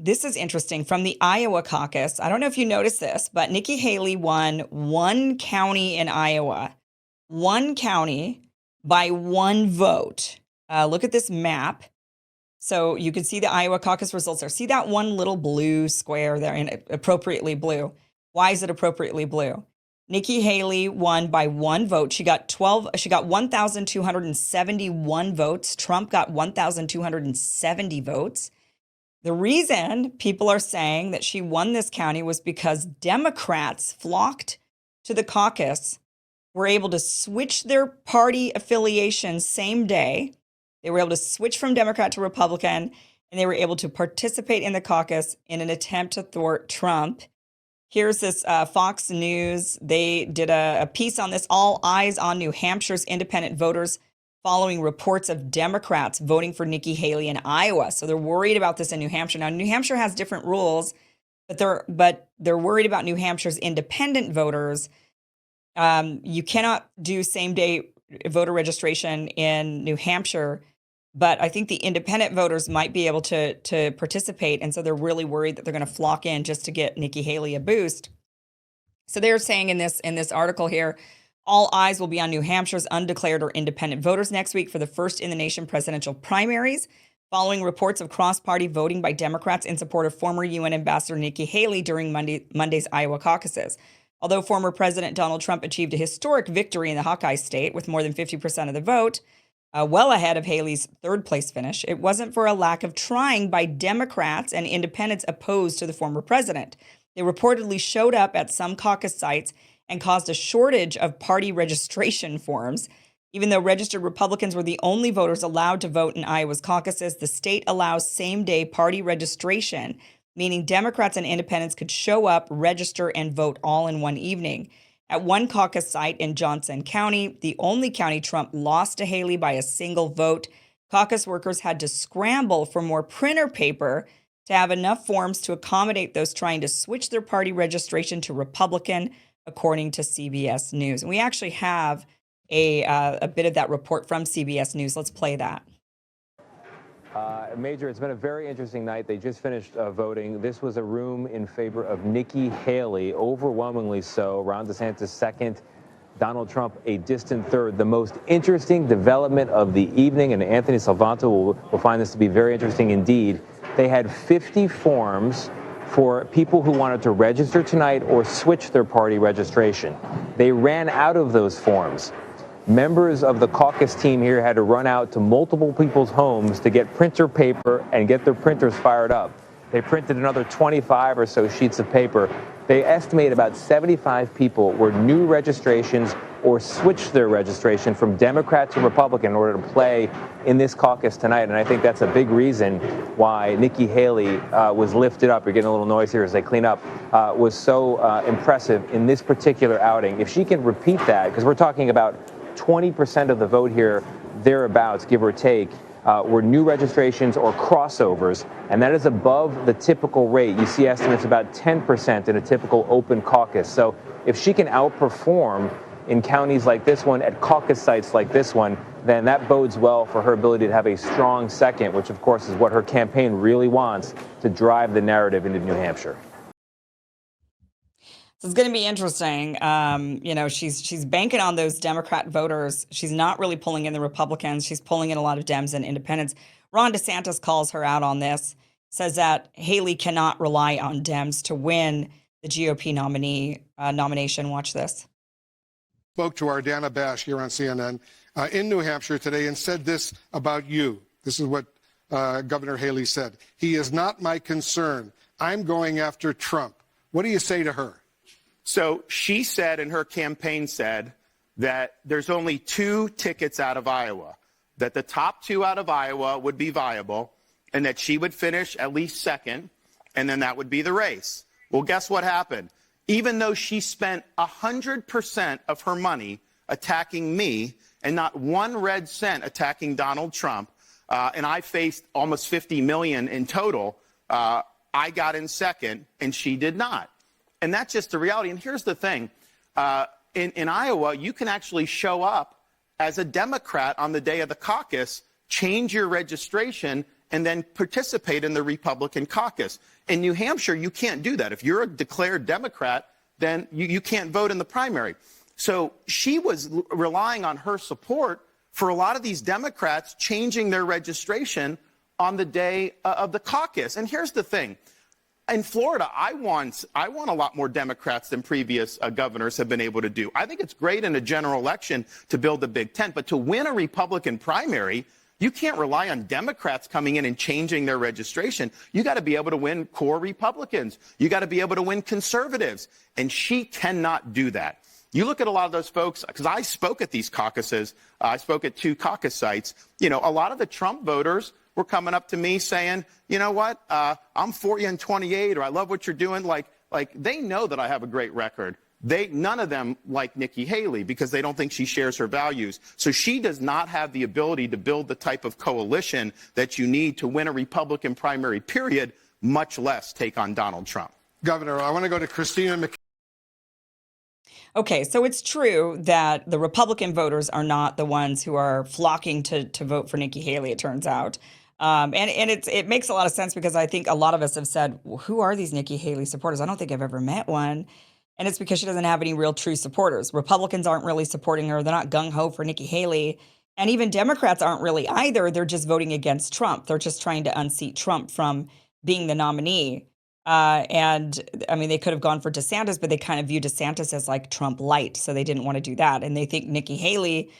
this is interesting. From the Iowa Caucus, I don't know if you noticed this, but Nikki Haley won one county in Iowa, one county by one vote. Look at this map. So you can see the Iowa Caucus results there. See that one little blue square there, and appropriately blue. Why is it appropriately blue? Nikki Haley won by one vote. She got 1,271 votes. Trump got 1,270 votes. The reason people are saying that she won this county was because Democrats flocked to the caucus, were able to switch their party affiliation same day. They were able to switch from Democrat to Republican, and they were able to participate in the caucus in an attempt to thwart Trump. Here's this Fox News. They did a piece on this, all eyes on New Hampshire's independent voters following reports of Democrats voting for Nikki Haley in Iowa. So they're worried about this in New Hampshire. Now, New Hampshire has different rules, but they're worried about New Hampshire's independent voters. You cannot do same-day voter registration in New Hampshire, but I think the independent voters might be able to participate, and so they're really worried that they're going to flock in just to get Nikki Haley a boost. So they're saying in this article here, all eyes will be on New Hampshire's undeclared or independent voters next week for the first in the nation presidential primaries, following reports of cross-party voting by Democrats in support of former UN Ambassador Nikki Haley during Monday's Iowa caucuses. Although former President Donald Trump achieved a historic victory in the Hawkeye state with more than 50% of the vote, well ahead of Haley's third-place finish, it wasn't for a lack of trying by Democrats and independents opposed to the former president. They reportedly showed up at some caucus sites and caused a shortage of party registration forms. Even though registered Republicans were the only voters allowed to vote in Iowa's caucuses, the state allows same-day party registration, meaning Democrats and independents could show up, register, and vote all in one evening. At one caucus site in Johnson County, the only county Trump lost to Haley by a single vote, caucus workers had to scramble for more printer paper to have enough forms to accommodate those trying to switch their party registration to Republican, according to CBS News. And we actually have a bit of that report from CBS News. Let's play that. Major, it's been a very interesting night. They just finished voting. This was a room in favor of Nikki Haley, overwhelmingly so. Ron DeSantis second, Donald Trump a distant third. The most interesting development of the evening, and Anthony Salvanto will find this to be very interesting indeed. They had 50 forms for people who wanted to register tonight or switch their party registration. They ran out of those forms. Members of the caucus team here had to run out to multiple people's homes to get printer paper and get their printers fired up. They printed another 25 or so sheets of paper. They estimate about 75 people were new registrations or switched their registration from Democrat to Republican in order to play in this caucus tonight. And I think that's a big reason why Nikki Haley was lifted up. You're getting a little noise here as they clean up. Was so impressive in this particular outing. If she can repeat that, because we're talking about 20% of the vote here, thereabouts, give or take, were new registrations or crossovers, and that is above the typical rate. You see estimates about 10% in a typical open caucus. So if she can outperform in counties like this one, at caucus sites like this one, then that bodes well for her ability to have a strong second, which of course is what her campaign really wants to drive the narrative into New Hampshire. So it's going to be interesting. She's banking on those Democrat voters. She's not really pulling in the Republicans. She's pulling in a lot of Dems and independents. Ron DeSantis calls her out on this, says that Haley cannot rely on Dems to win the GOP nomination. Watch this. Spoke to our Dana Bash here on CNN in New Hampshire today and said this about you. This is what Governor Haley said. He is not my concern. I'm going after Trump. What do you say to her? So she said, and her campaign said, that there's only 2 tickets out of Iowa, that the top 2 out of Iowa would be viable, and that she would finish at least second, and then that would be the race. Well, guess what happened? Even though she spent 100% of her money attacking me and not 1 red cent attacking Donald Trump, and I faced almost $50 million in total, I got in second, and she did not. And that's just the reality. And here's the thing. In Iowa, you can actually show up as a Democrat on the day of the caucus, change your registration, and then participate in the Republican caucus. In New Hampshire, you can't do that. If you're a declared Democrat, then you can't vote in the primary. So she was relying on her support for a lot of these Democrats changing their registration on the day of the caucus. And here's the thing. In Florida, I want a lot more Democrats than previous governors have been able to do. I think it's great in a general election to build the big tent, but to win a Republican primary, you can't rely on Democrats coming in and changing their registration. You got to be able to win core Republicans. You got to be able to win conservatives. And she cannot do that. You look at a lot of those folks, because I spoke at these caucuses. I spoke at 2 caucus sites. You know, a lot of the Trump voters were coming up to me saying, you know what, I'm for you in 28, or I love what you're doing. Like they know that I have a great record. None of them like Nikki Haley because they don't think she shares her values. So she does not have the ability to build the type of coalition that you need to win a Republican primary, period, much less take on Donald Trump. Governor, I want to go to Christina McCain. Okay, so it's true that the Republican voters are not the ones who are flocking to vote for Nikki Haley, it turns out. And it makes a lot of sense because I think a lot of us have said, well, who are these Nikki Haley supporters? I don't think I've ever met one. And it's because she doesn't have any real true supporters. Republicans aren't really supporting her. They're not gung-ho for Nikki Haley. And even Democrats aren't really either. They're just voting against Trump. They're just trying to unseat Trump from being the nominee. And I mean, they could have gone for DeSantis, but they kind of view DeSantis as like Trump light. So they didn't want to do that. And they think Nikki Haley,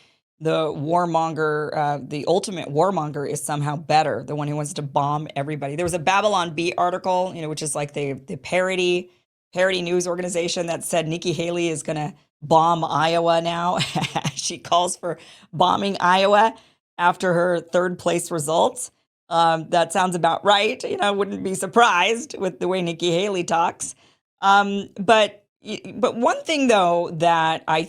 the warmonger, the ultimate warmonger, is somehow better. The one who wants to bomb everybody. There was a Babylon Bee article, which is like the parody news organization that said Nikki Haley is going to bomb Iowa now. She calls for bombing Iowa after her 3rd place results. That sounds about right. I wouldn't be surprised with the way Nikki Haley talks. But one thing, though, that I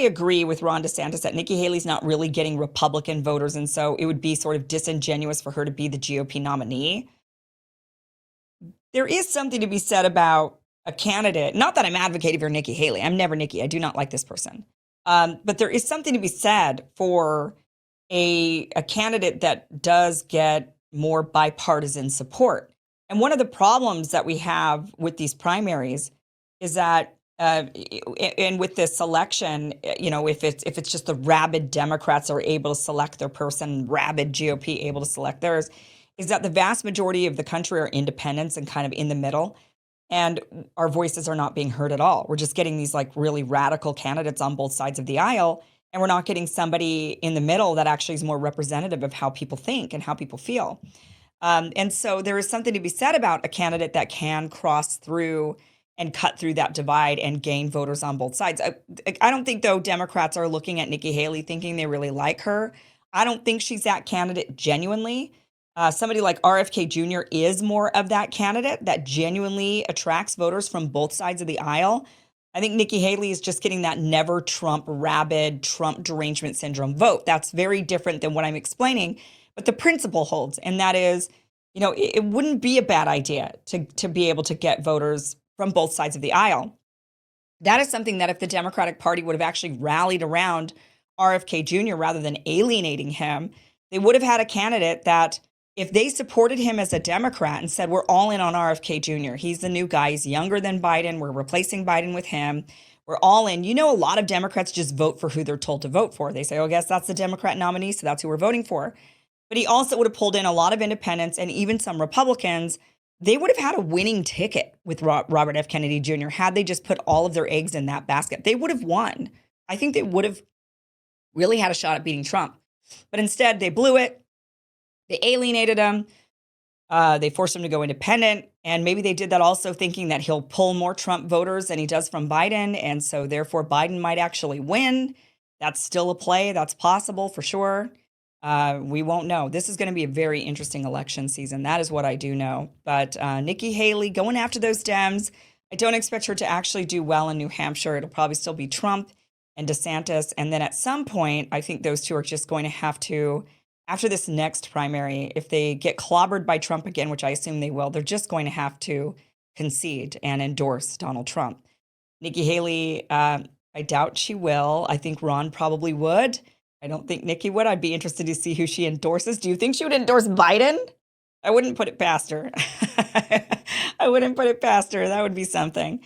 agree with Ron DeSantis that Nikki Haley's not really getting Republican voters, and so it would be sort of disingenuous for her to be the GOP nominee. There is something to be said about a candidate. Not that I'm advocating for Nikki Haley. I'm never Nikki. I do not like this person. But there is something to be said for a candidate that does get more bipartisan support. And one of the problems that we have with these primaries is that, and with this election, if it's just the rabid Democrats are able to select their person, rabid GOP able to select theirs, is that the vast majority of the country are independents and kind of in the middle. And our voices are not being heard at all. We're just getting these like really radical candidates on both sides of the aisle. And we're not getting somebody in the middle that actually is more representative of how people think and how people feel. And so there is something to be said about a candidate that can cross through and cut through that divide and gain voters on both sides. I don't think, though, Democrats are looking at Nikki Haley thinking they really like her. I don't think she's that candidate genuinely. Somebody like RFK Jr. is more of that candidate that genuinely attracts voters from both sides of the aisle. I think Nikki Haley is just getting that never Trump, rabid Trump derangement syndrome vote. That's very different than what I'm explaining, but the principle holds. And that is, it wouldn't be a bad idea to be able to get voters from both sides of the aisle. That is something that if the Democratic Party would have actually rallied around RFK Jr. rather than alienating him, they would have had a candidate that if they supported him as a Democrat and said, we're all in on RFK Jr., he's the new guy, he's younger than Biden, we're replacing Biden with him, we're all in. A lot of Democrats just vote for who they're told to vote for. They say, I guess that's the Democrat nominee, so that's who we're voting for. But he also would have pulled in a lot of independents and even some Republicans. They would have had a winning ticket with Robert F. Kennedy Jr. had they just put all of their eggs in that basket. They would have won. I think they would have really had a shot at beating Trump. But instead, they blew it. They alienated him. They forced him to go independent. And maybe they did that also thinking that he'll pull more Trump voters than he does from Biden. And so therefore, Biden might actually win. That's still a play. That's possible for sure. We won't know. This is going to be a very interesting election season. That is what I do know. But Nikki Haley going after those Dems. I don't expect her to actually do well in New Hampshire. It'll probably still be Trump and DeSantis. And then at some point, I think those two are just going to have to, after this next primary, if they get clobbered by Trump again, which I assume they will, they're just going to have to concede and endorse Donald Trump. Nikki Haley, I doubt she will. I think Ron probably would. I don't think Nikki would. I'd be interested to see who she endorses. Do you think she would endorse Biden? I wouldn't put it past her. I wouldn't put it past her. That would be something.